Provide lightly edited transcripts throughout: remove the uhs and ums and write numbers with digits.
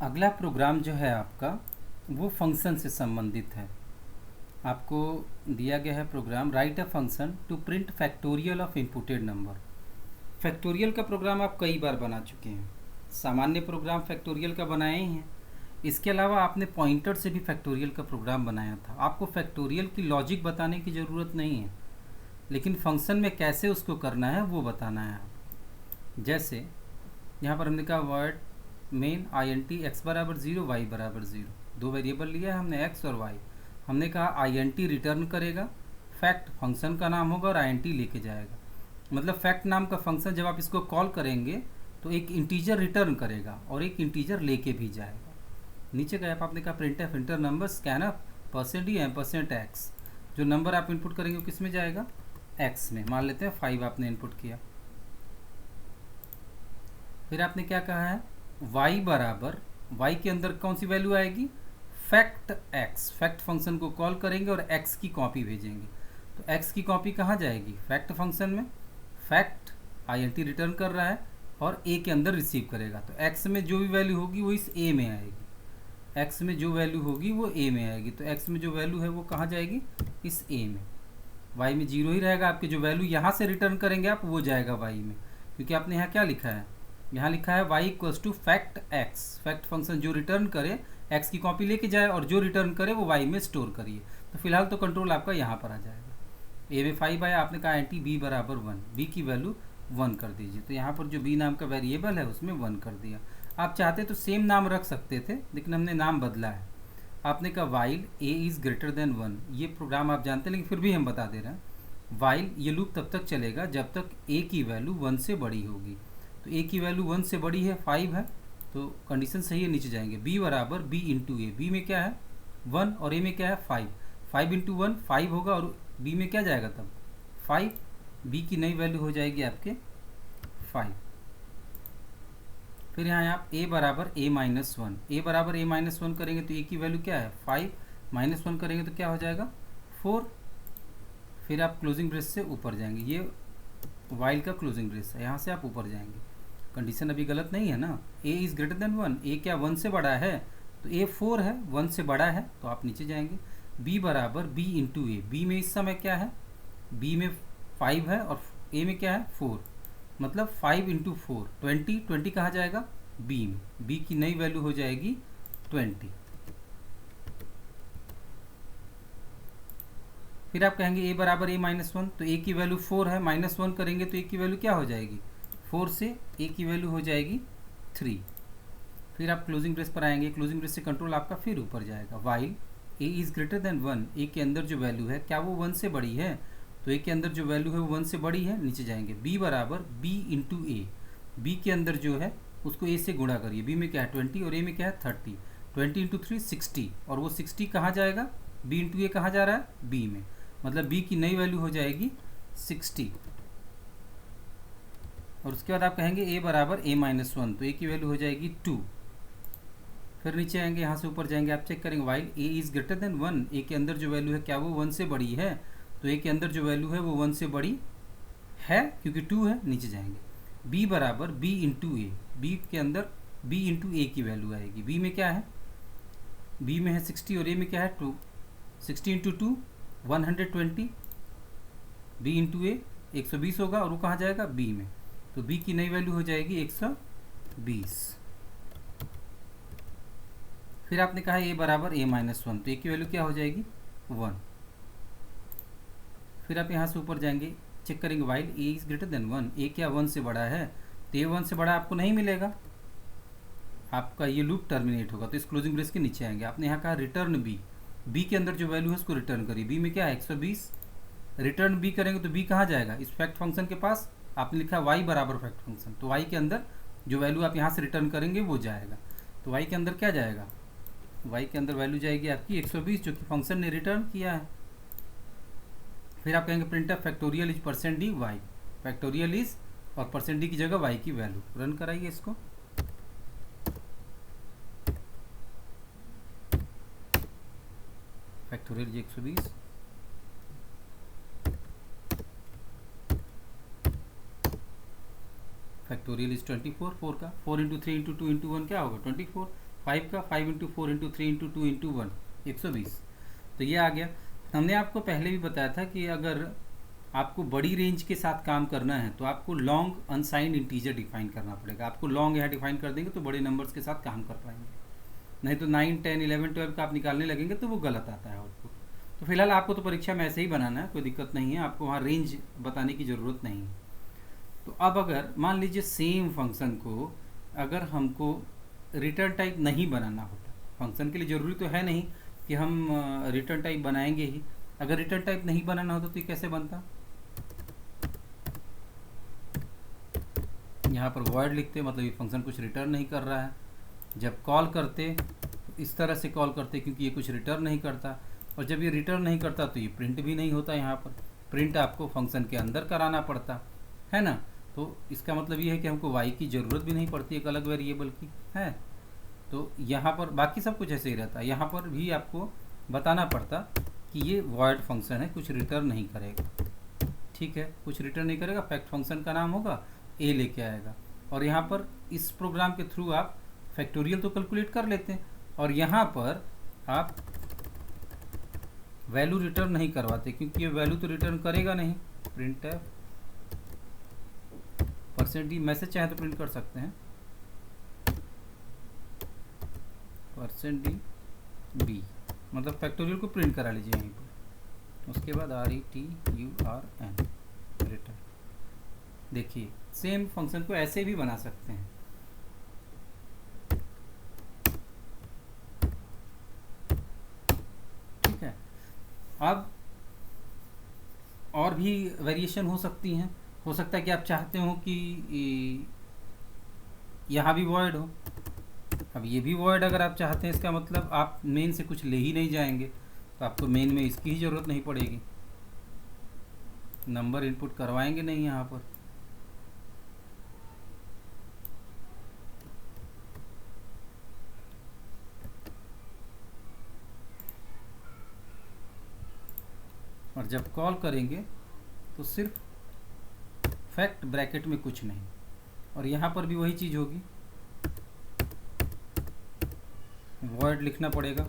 अगला प्रोग्राम जो है आपका वो फंक्शन से संबंधित है। आपको दिया गया है program write a function to print factorial of inputted number. Factorial का प्रोग्राम आप कई बार बना चुके हैं, सामान्य प्रोग्राम फैक्टोरियल का बनाए ही हैं। इसके अलावा आपने पॉइंटर से भी फैक्टोरियल का प्रोग्राम बनाया था। आपको फैक्टोरियल की लॉजिक बताने की ज़रूरत नहीं है, लेकिन फंक्शन में कैसे उसको करना है वो बताना है आप। जैसे यहाँ पर हमने कहा void main I N T X बराबर ज़ीरो वाई बराबर ज़ीरो, दो वेरिएबल लिया है हमने एक्स और वाई। हमने कहा आई एन टी रिटर्न करेगा, फैक्ट फंक्शन का नाम होगा और आई एन टी लेके जाएगा। मतलब फैक्ट नाम का फंक्शन जब आप इसको कॉल करेंगे तो एक इंटीजर रिटर्न करेगा और एक इंटीजर लेके भी जाएगा। नीचे गए आपने कहा print f enter number scanf % M %x। जो नंबर आप इनपुट करेंगे वो किस में जाएगा, एक्स में। मान लेते हैं 5 आपने इनपुट किया। फिर आपने क्या कहा है, y बराबर, y के अंदर कौन सी वैल्यू आएगी, फैक्ट x। फैक्ट फंक्शन को कॉल करेंगे और x की कॉपी भेजेंगे। तो x की कॉपी कहाँ जाएगी, फैक्ट फंक्शन में। फैक्ट int रिटर्न कर रहा है और a के अंदर रिसीव करेगा। तो x में जो भी वैल्यू होगी वो इस a में आएगी। x में जो वैल्यू होगी वो a में आएगी। तो x में जो वैल्यू है वो कहाँ जाएगी, इस a में। y में जीरो ही रहेगा, आपके जो वैल्यू यहाँ से रिटर्न करेंगे आप वो जाएगा y में, क्योंकि आपने यहाँ क्या लिखा है, यहाँ लिखा है y equals to fact x। Fact function जो रिटर्न करे x की कॉपी लेके जाए और जो रिटर्न करे वो y में स्टोर करिए। तो फिलहाल तो कंट्रोल आपका यहाँ पर आ जाएगा। a में 5 आया, आपने कहा एंटी b बराबर 1, b की वैल्यू 1 कर दीजिए। तो यहाँ पर जो b नाम का वेरिएबल है उसमें 1 कर दिया। आप चाहते तो सेम नाम रख सकते थे, लेकिन हमने नाम बदला है। आपने कहा while a is greater than 1। ये प्रोग्राम आप जानते हैं, लेकिन फिर भी हम बता दे रहे हैं। वाइल ये लूप तब तक चलेगा जब तक a की वैल्यू 1 से बड़ी होगी। तो a की वैल्यू 1 से बड़ी है, 5 है, तो कंडीशन सही है, नीचे जाएंगे। b बराबर b इंटू ए। बी में क्या है 1 और a में क्या है 5। 5 इंटू 1 5 होगा और b में क्या जाएगा तब 5। b की नई वैल्यू हो जाएगी आपके 5। फिर यहाँ आप a बराबर a माइनस 1। a बराबर a माइनस 1 करेंगे तो a की वैल्यू क्या है 5, माइनस 1 करेंगे तो क्या हो जाएगा 4। फिर आप क्लोजिंग ब्रेस से ऊपर जाएंगे, ये वाइल का क्लोजिंग ब्रेस है, यहाँ से आप ऊपर जाएंगे। कंडीशन अभी गलत नहीं है ना, a is greater than 1। a क्या 1 से बड़ा है, तो a 4 है, 1 से बड़ा है, तो आप नीचे जाएंगे। b बराबर b इंटू ए। बी में इस समय क्या है, b में 5 है और a में क्या है 4, मतलब 5 इंटू 4 20। 20 कहाँ जाएगा b में, b की नई वैल्यू हो जाएगी 20। फिर आप कहेंगे a बराबर a माइनस 1, तो a की वैल्यू 4 है, माइनस 1 करेंगे तो a की वैल्यू क्या हो जाएगी 4 से a की वैल्यू हो जाएगी 3। फिर आप क्लोजिंग ब्रेस पर आएंगे, क्लोजिंग ब्रेस से कंट्रोल आपका फिर ऊपर जाएगा। While a is greater than 1। a के अंदर जो वैल्यू है क्या वो 1 से बड़ी है, तो a के अंदर जो वैल्यू है वो 1 से बड़ी है, नीचे जाएंगे। b बराबर b इंटू ए। बी के अंदर जो है उसको a से गुणा करिए। b में क्या है 20 और a में क्या है 30। 20 इंटू 3 60, और वो 60 कहाँ जाएगा, b इंटू ए कहाँ जा रहा है b में, मतलब b की नई वैल्यू हो जाएगी 60। और उसके बाद आप कहेंगे a बराबर a माइनस 1, तो a की वैल्यू हो जाएगी 2। फिर नीचे आएंगे, यहाँ से ऊपर जाएंगे, आप चेक करेंगे while a is greater than 1। a के अंदर जो वैल्यू है क्या वो 1 से बड़ी है, तो a के अंदर जो वैल्यू है वो 1 से बड़ी है क्योंकि 2 है, नीचे जाएंगे। b बराबर b इंटू ए। बी के अंदर b इंटू ए की वैल्यू आएगी। b में क्या है, b में है 60 और a में क्या है 2। 60 इंटू 2 120, b इंटू ए 120 होगा और वो कहाँ जाएगा b में, तो b की नई वैल्यू हो जाएगी 120। फिर आपने कहा a बराबर a माइनस 1, तो a की वैल्यू क्या हो जाएगी 1। फिर आप यहाँ से ऊपर जाएंगे, चेक करेंगे while a is greater than 1। a क्या 1 से बड़ा है, तो a 1 से बड़ा आपको नहीं मिलेगा, आपका ये लूप टर्मिनेट होगा। तो इस क्लोजिंग ब्रेस के नीचे आएंगे। आपने यहाँ कहा रिटर्न b। b के अंदर जो वैल्यू है उसको रिटर्न करिए। b में क्या है 120, रिटर्न b करेंगे तो b कहाँ जाएगा, इस फैक्ट फंक्शन के पास। आपने लिखा y बराबर फैक्ट फंक्शन, तो y के अंदर जो वैल्यू आप यहाँ से रिटर्न करेंगे वो जाएगा। तो y के अंदर क्या जाएगा, y के अंदर वैल्यू जाएगी आपकी 120, जो कि फंक्शन ने रिटर्न किया है। फिर आप कहेंगे print of factorial is %d y। Factorial is और %d की जगह y की वैल्यू। रन कराइए इसको। Factorial ji 120, factorial is 24। 4 का 4 इंटू 3 इंटू 2 इंटू 1 क्या होगा 24। 5 का 5 × 4 × 3 × 2 × 1 120। तो ये आ गया। हमने आपको पहले भी बताया था कि अगर आपको बड़ी रेंज के साथ काम करना है तो आपको लॉन्ग अनसाइंड इंटीजर डिफाइन करना पड़ेगा। आपको लॉन्ग यहाँ डिफाइन कर देंगे तो बड़े नंबर्स के साथ काम कर पाएंगे, नहीं तो 9 10 11 12 का आप निकालने लगेंगे तो वो गलत आता है आउटपुट। तो फिलहाल आपको तो परीक्षा में ऐसे ही बनाना है, कोई दिक्कत नहीं है, आपको वहाँ रेंज बताने की ज़रूरत नहीं है। तो अब अगर मान लीजिए सेम फंक्शन को अगर हमको रिटर्न टाइप नहीं बनाना होता, फंक्शन के लिए ज़रूरी तो है नहीं कि हम रिटर्न टाइप बनाएंगे ही। अगर रिटर्न टाइप नहीं बनाना होता तो ये कैसे बनता? यहाँ पर वॉइड लिखते, मतलब ये फंक्शन कुछ रिटर्न नहीं कर रहा है। जब कॉल करते तो इस तरह से कॉल करते क्योंकि ये कुछ रिटर्न नहीं करता, और जब ये रिटर्न नहीं करता तो ये प्रिंट भी नहीं होता। यहाँ पर प्रिंट आपको फंक्शन के अंदर कराना पड़ता है ना। तो इसका मतलब ये है कि हमको y की ज़रूरत भी नहीं पड़ती एक अलग वेरिएबल की है। तो यहाँ पर बाकी सब कुछ ऐसे ही रहता है, यहाँ पर भी आपको बताना पड़ता कि ये वॉइड फंक्शन है, कुछ रिटर्न नहीं करेगा। ठीक है, कुछ रिटर्न नहीं करेगा, फैक्ट फंक्शन का नाम होगा, ए लेके आएगा। और यहाँ पर इस प्रोग्राम के थ्रू आप फैक्टोरियल तो कैलकुलेट कर लेते हैं, और यहाँ पर आप वैल्यू रिटर्न नहीं करवाते क्योंकि ये वैल्यू तो रिटर्न करेगा नहीं। प्रिंट है %d, मैसेज चाहे तो प्रिंट कर सकते हैं %d b, मतलब फैक्टोरियल को प्रिंट करा लीजिए यहीं पर। उसके बाद RETURN रिटर्न। देखिए सेम फंक्शन को ऐसे भी बना सकते हैं। ठीक है, अब और भी वेरिएशन हो सकती हैं। हो सकता है कि आप चाहते हो कि यहाँ भी वॉइड हो, अब ये भी वॉइड अगर आप चाहते हैं, इसका मतलब आप मेन से कुछ ले ही नहीं जाएंगे, तो आपको मेन में इसकी ही ज़रूरत नहीं पड़ेगी, नंबर इनपुट करवाएंगे नहीं यहाँ पर। और जब कॉल करेंगे तो सिर्फ फैक्ट ब्रैकेट में कुछ नहीं, और यहाँ पर भी वही चीज़ होगी, वॉइड लिखना पड़ेगा,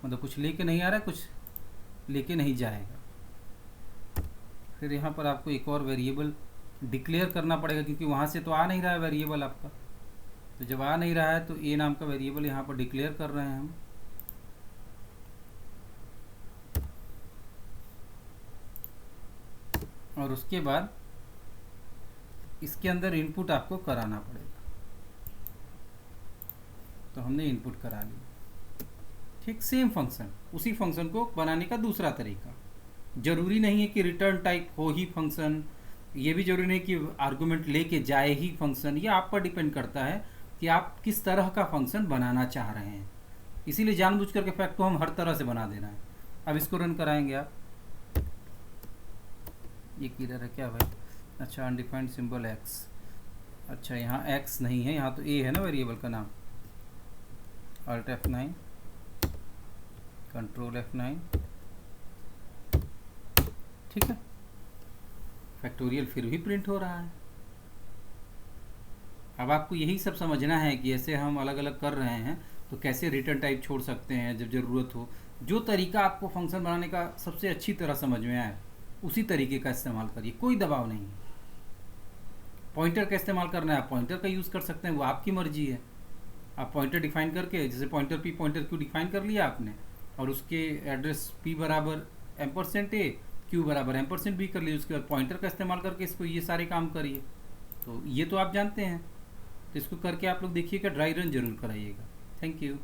मतलब कुछ लेके नहीं आ रहा है, कुछ लेके नहीं जाएगा। फिर यहाँ पर आपको एक और वेरिएबल डिक्लेयर करना पड़ेगा क्योंकि वहाँ से तो आ नहीं रहा है वेरिएबल आपका। तो जब आ नहीं रहा है तो ए नाम का वेरिएबल यहाँ पर डिक्लेयर कर रहे हैं हम। और उसके बाद इसके अंदर इनपुट आपको कराना पड़ेगा, तो हमने इनपुट करा लिया। ठीक, सेम फंक्शन, उसी फंक्शन को बनाने का दूसरा तरीका। जरूरी नहीं है कि रिटर्न टाइप हो ही फंक्शन, ये भी जरूरी नहीं कि आर्गुमेंट लेके जाए ही फंक्शन। ये आप पर डिपेंड करता है कि आप किस तरह का फंक्शन बनाना चाह रहे हैं। इसीलिए जानबूझ करके फैक्ट को हम हर तरह से बना देना है। अब इसको रन कराएंगे आप। ये किधर है क्या भाई? अच्छा, अनडिफाइंड सिंबल x। अच्छा, यहाँ x नहीं है, यहाँ तो a है ना वेरिएबल का नाम। Alt F9, Control F9। ठीक है, फैक्टोरियल फिर भी प्रिंट हो रहा है। अब आपको यही सब समझना है कि ऐसे हम अलग अलग कर रहे हैं तो कैसे रिटर्न टाइप छोड़ सकते हैं जब ज़रूरत हो। जो तरीका आपको फंक्शन बनाने का सबसे अच्छी तरह समझ में आए उसी तरीके का इस्तेमाल करिए, कोई दबाव नहीं। पॉइंटर का इस्तेमाल करना है, आप पॉइंटर का यूज़ कर सकते हैं, वो आपकी मर्जी है। आप पॉइंटर डिफाइन करके, जैसे pointer P pointer Q define कर लिया आपने, और उसके एड्रेस p बराबर %a, q बराबर %b कर लिया। उसके बाद पॉइंटर का इस्तेमाल करके इसको ये सारे काम करिए। तो ये तो आप जानते हैं, तो इसको करके आप लोग देखिएगा, ड्राई रन जरूर कराइएगा। Thank you.